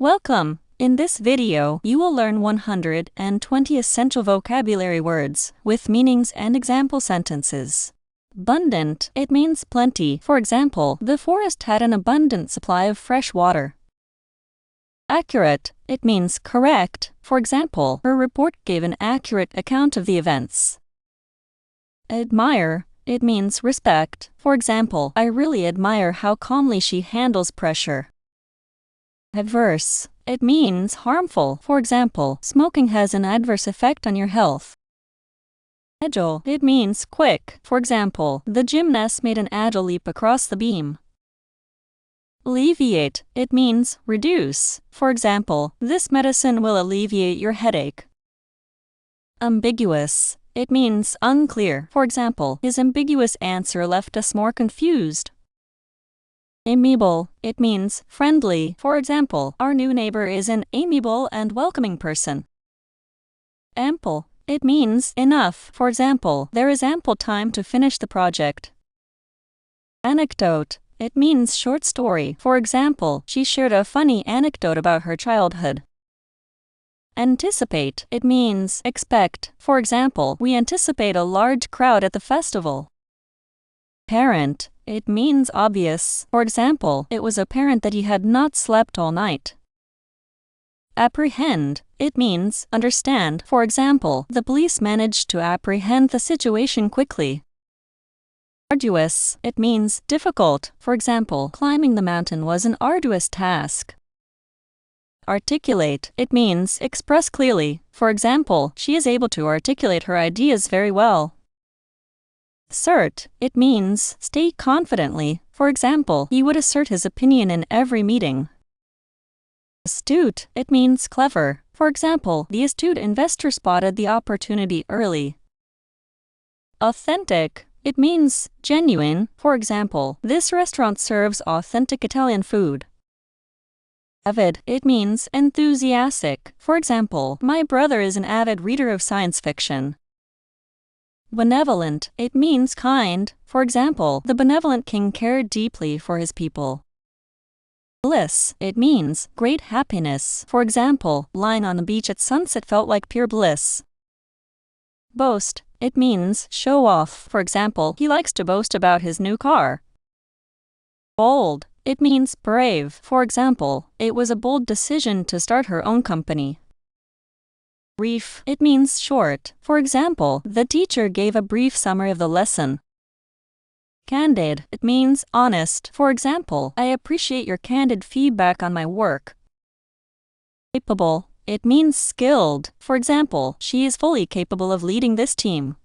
Welcome! In this video, you will learn 120 essential vocabulary words with meanings and example sentences. Abundant, it means plenty. For example, the forest had an abundant supply of fresh water. Accurate, it means correct. For example, her report gave an accurate account of the events. Admire, it means respect. For example, I really admire how calmly she handles pressure. Adverse, it means harmful. For example, smoking has an adverse effect on your health. Agile, it means quick. For example, the gymnast made an agile leap across the beam. Alleviate, it means reduce. For example, this medicine will alleviate your headache. Ambiguous, it means unclear. For example, his ambiguous answer left us more confused. Amiable, it means friendly. For example, our new neighbor is an amiable and welcoming person. Ample, it means enough. For example, there is ample time to finish the project. Anecdote, it means short story. For example, she shared a funny anecdote about her childhood. Anticipate, it means expect. For example, we anticipate a large crowd at the festival. Apparent, it means obvious. For example, it was apparent that he had not slept all night. Apprehend, it means understand. For example, the police managed to apprehend the situation quickly. Arduous, it means difficult. For example, climbing the mountain was an arduous task. Articulate, it means express clearly. For example, she is able to articulate her ideas very well. Assert, it means state confidently. For example, he would assert his opinion in every meeting. Astute, it means clever. For example, the astute investor spotted the opportunity early. Authentic, it means genuine. For example, this restaurant serves authentic Italian food. Avid, it means enthusiastic. For example, my brother is an avid reader of science fiction. Benevolent, it means kind. For example, the benevolent king cared deeply for his people. Bliss, it means great happiness. For example, lying on the beach at sunset felt like pure bliss. Boast, it means show off. For example, he likes to boast about his new car. Bold, it means brave. For example, it was a bold decision to start her own company. Brief, it means short. For example, the teacher gave a brief summary of the lesson. Candid, it means honest. For example, I appreciate your candid feedback on my work. Capable, it means skilled. For example, she is fully capable of leading this team.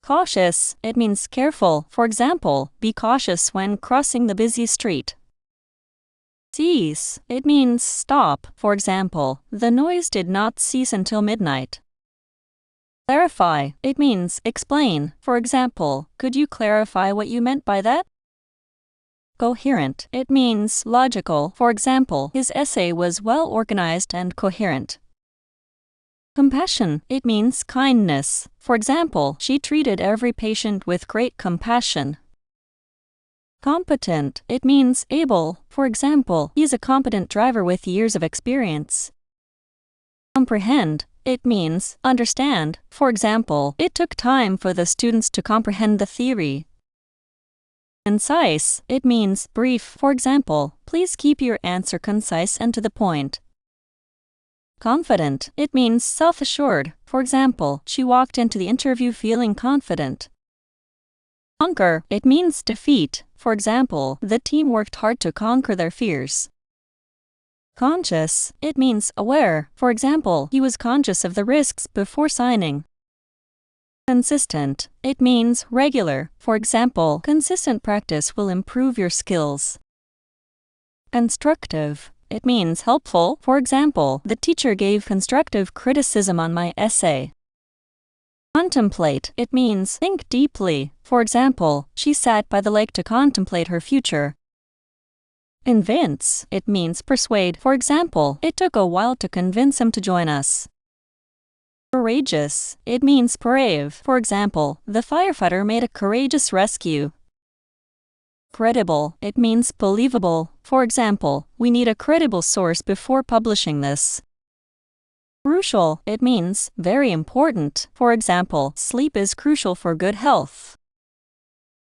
Cautious, it means careful. For example, be cautious when crossing the busy street. Cease, it means stop. For example, the noise did not cease until midnight. Clarify, it means explain. For example, could you clarify what you meant by that? Coherent, it means logical. For example, his essay was well organized and coherent. Compassion, it means kindness. For example, she treated every patient with great compassion. Competent, it means able. For example, he is a competent driver with years of experience. Comprehend, it means understand. For example, it took time for the students to comprehend the theory. Concise, it means brief. For example, please keep your answer concise and to the point. Confident, it means self-assured. For example, she walked into the interview feeling confident. Conquer, it means defeat. For example, the team worked hard to conquer their fears. Conscious, it means aware. For example, he was conscious of the risks before signing. Consistent, it means regular. For example, consistent practice will improve your skills. Constructive, it means helpful. For example, the teacher gave constructive criticism on my essay. Contemplate, it means think deeply. For example, she sat by the lake to contemplate her future. Convince, it means persuade. For example, it took a while to convince him to join us. Courageous, it means brave. For example, the firefighter made a courageous rescue. Credible, it means believable. For example, we need a credible source before publishing this. Crucial, it means very important. For example, sleep is crucial for good health.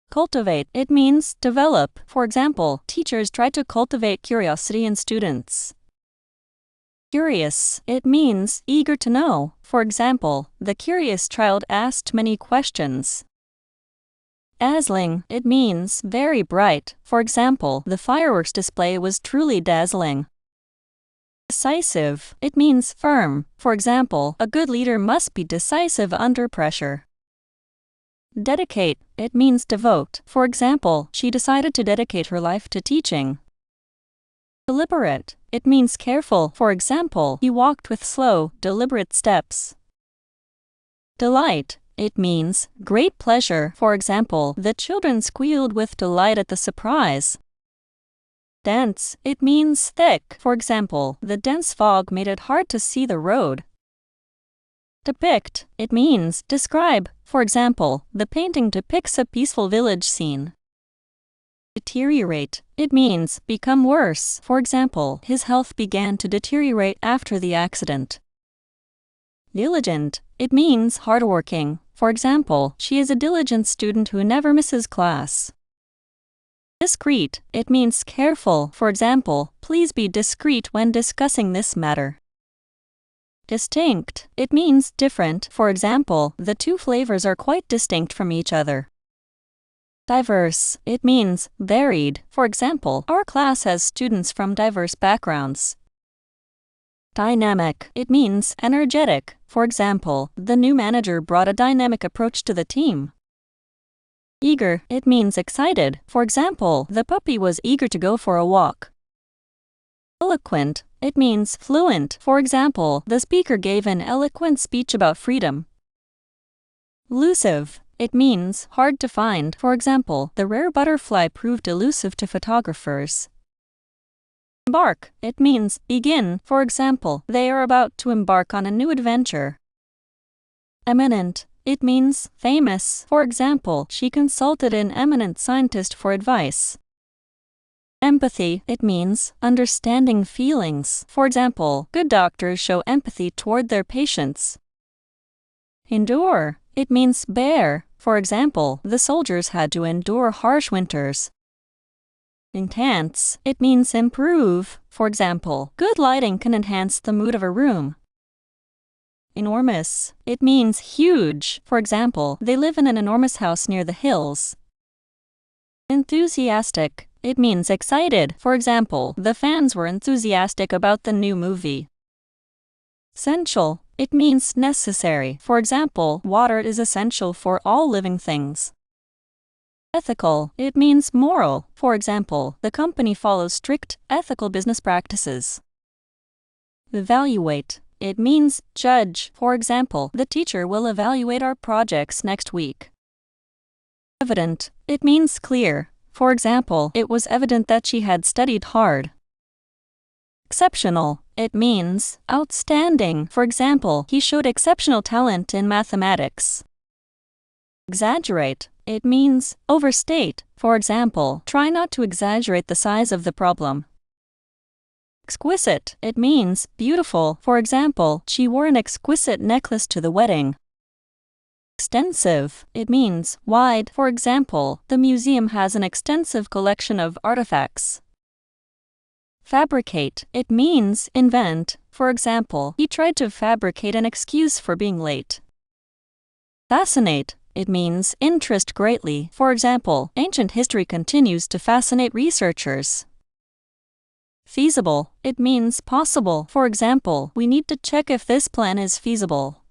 Cultivate, it means develop. For example, teachers try to cultivate curiosity in students. Curious, it means eager to know. For example, the curious child asked many questions. Dazzling, it means very bright. For example, the fireworks display was truly dazzling. Decisive, it means firm. For example, a good leader must be decisive under pressure. Dedicate, it means devote. For example, she decided to dedicate her life to teaching. Deliberate, it means careful. For example, he walked with slow, deliberate steps. Delight, it means great pleasure. For example, the children squealed with delight at the surprise. Dense, it means thick. For example, the dense fog made it hard to see the road. Depict, it means describe. For example, the painting depicts a peaceful village scene. Deteriorate, it means become worse. For example, his health began to deteriorate after the accident. Diligent, it means hardworking. For example, she is a diligent student who never misses class. Discreet, it means careful. For example, please be discreet when discussing this matter. Distinct, it means different. For example, the two flavors are quite distinct from each other. Diverse, it means varied. For example, our class has students from diverse backgrounds. Dynamic, it means energetic. For example, the new manager brought a dynamic approach to the team. Eager, it means excited. For example, the puppy was eager to go for a walk. Eloquent, it means fluent. For example, the speaker gave an eloquent speech about freedom. Elusive, it means hard to find. For example, the rare butterfly proved elusive to photographers. Embark, it means begin. For example, they are about to embark on a new adventure. Eminent, it means famous. For example, she consulted an eminent scientist for advice. Empathy, it means understanding feelings. For example, good doctors show empathy toward their patients. Endure, it means bear. For example, the soldiers had to endure harsh winters. Enhance, it means improve. For example, good lighting can enhance the mood of a room. Enormous, it means huge. For example, they live in an enormous house near the hills. Enthusiastic, it means excited. For example, the fans were enthusiastic about the new movie. Essential, it means necessary. For example, water is essential for all living things. Ethical, it means moral. For example, the company follows strict, ethical business practices. Evaluate, it means judge. For example, the teacher will evaluate our projects next week. Evident, it means clear. For example, it was evident that she had studied hard. Exceptional, it means outstanding. For example, he showed exceptional talent in mathematics. Exaggerate, it means overstate. For example, try not to exaggerate the size of the problem. Exquisite, it means beautiful. For example, she wore an exquisite necklace to the wedding. Extensive, it means wide. For example, the museum has an extensive collection of artifacts. Fabricate, it means invent. For example, he tried to fabricate an excuse for being late. Fascinate, it means interest greatly. For example, ancient history continues to fascinate researchers. Feasible, it means possible. For example, we need to check if this plan is feasible.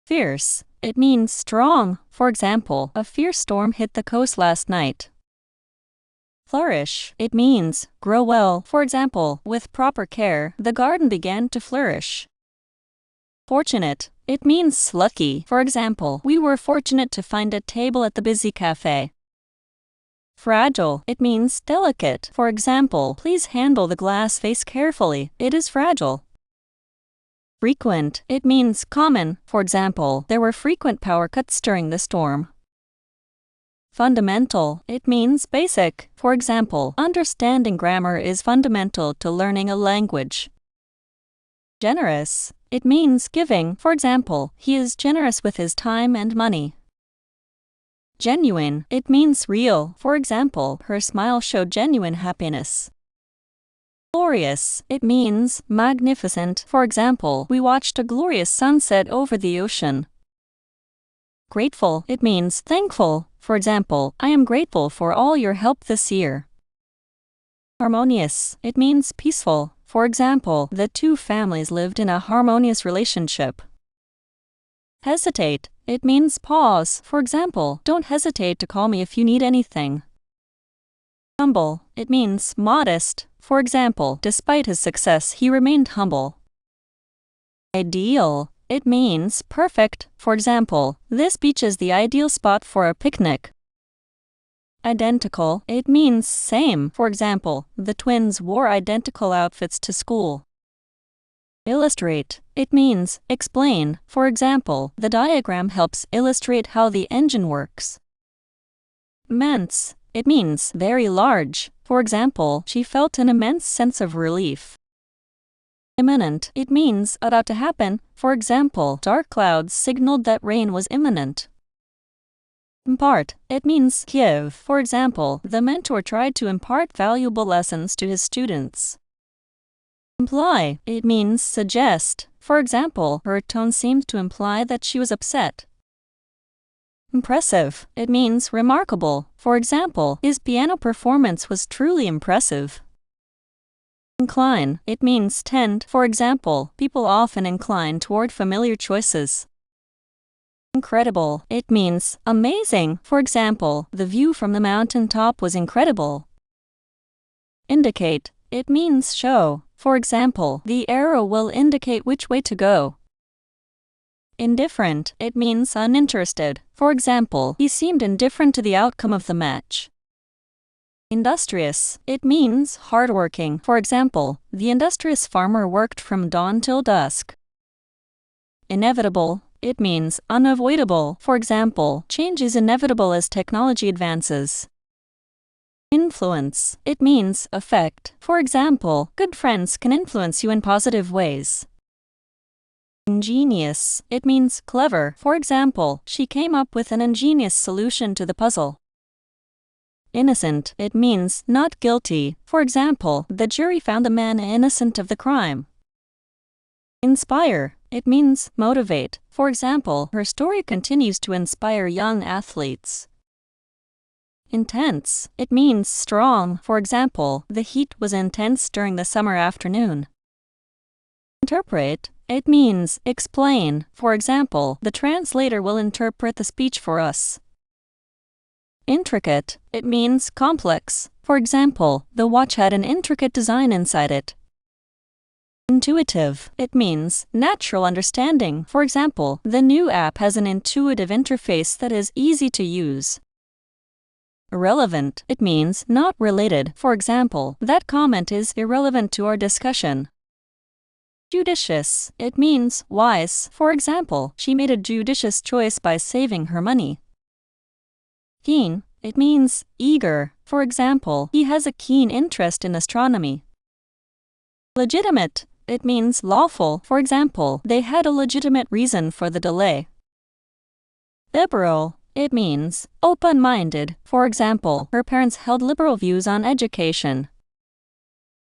Fierce, it means strong. For example, a fierce storm hit the coast last night. Flourish, it means grow well. For example, with proper care, the garden began to flourish. Fortunate, it means lucky. For example, we were fortunate to find a table at the busy cafe. Fragile, it means delicate. For example, please handle the glass vase carefully, it is fragile. Frequent, it means common. For example, there were frequent power cuts during the storm. Fundamental, it means basic. For example, understanding grammar is fundamental to learning a language. Generous, it means giving. For example, he is generous with his time and money. Genuine, it means real. For example, her smile showed genuine happiness. Glorious, it means magnificent. For example, we watched a glorious sunset over the ocean. Grateful, it means thankful. For example, I am grateful for all your help this year. Harmonious, it means peaceful. For example, the two families lived in a harmonious relationship. Hesitate, it means pause. For example, don't hesitate to call me if you need anything. Humble, it means modest. For example, despite his success, he remained humble. Ideal, it means perfect. For example, this beach is the ideal spot for a picnic. Identical, it means same. For example, the twins wore identical outfits to school. Illustrate, it means explain. For example, the diagram helps illustrate how the engine works. Immense, it means very large. For example, she felt an immense sense of relief. Imminent, it means about to happen. For example, dark clouds signaled that rain was imminent. Impart, it means give. For example, the mentor tried to impart valuable lessons to his students. Imply, it means suggest. For example, her tone seemed to imply that she was upset. Impressive, it means remarkable. For example, his piano performance was truly impressive. Incline, it means tend. For example, people often incline toward familiar choices. Incredible, it means amazing. For example, the view from the mountain top was incredible. Indicate, it means show. For example, the arrow will indicate which way to go. Indifferent, it means uninterested. For example, he seemed indifferent to the outcome of the match. Industrious, it means hardworking. For example, the industrious farmer worked from dawn till dusk. Inevitable, it means unavoidable. For example, change is inevitable as technology advances. Influence, it means affect. For example, good friends can influence you in positive ways. Ingenious, it means clever. For example, she came up with an ingenious solution to the puzzle. Innocent, it means not guilty. For example, the jury found the man innocent of the crime. Inspire, it means motivate. For example, her story continues to inspire young athletes. Intense, it means strong. For example, the heat was intense during the summer afternoon. Interpret, it means explain. For example, the translator will interpret the speech for us. Intricate, it means complex. For example, the watch had an intricate design inside it. Intuitive, it means natural understanding. For example, the new app has an intuitive interface that is easy to use. Irrelevant, it means not related. For example, that comment is irrelevant to our discussion. Judicious, it means wise. For example, she made a judicious choice by saving her money. Keen, it means eager. For example, he has a keen interest in astronomy. Legitimate, it means lawful. For example, they had a legitimate reason for the delay. Liberal, it means open-minded. For example, her parents held liberal views on education.